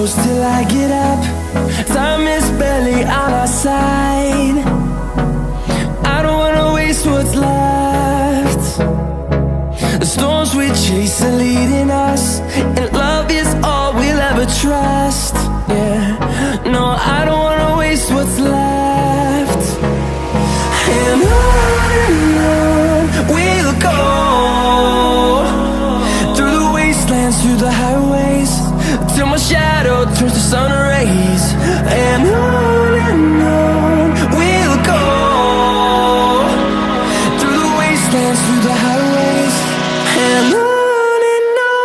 close till I get up. Time is barely on our side. I don't wanna waste what's left. The storms we chase are leading us, and love is all we'll ever trust. Yeah, no, I don't wanna waste what's left. And on we'll go, through the wastelands, through the highways, till my shadow turns to sun rays. And on we'll go, through the wastelands, through the highways, and on we'll go.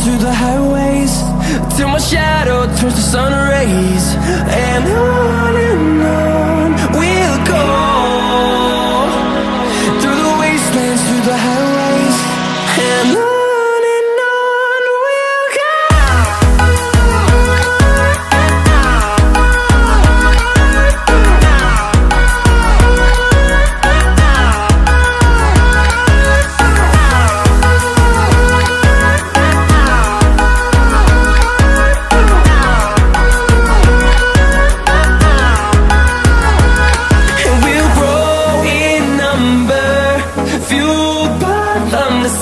Through the highways, till my shadow turns to sun rays. And on we'll go, through the wastelands, through the highways, and on we'll go.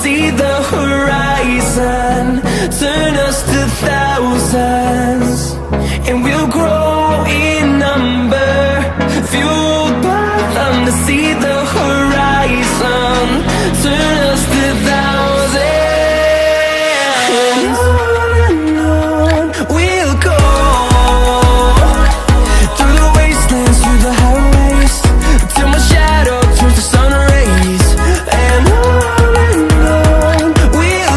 See the horizon, turn us to thousands, and we'll grow in number, fueled by them to see the horizon, turn us to thousands, and on we'll go, through the wastelands, through the highways, till my shadow turns to sun rays. And on we'll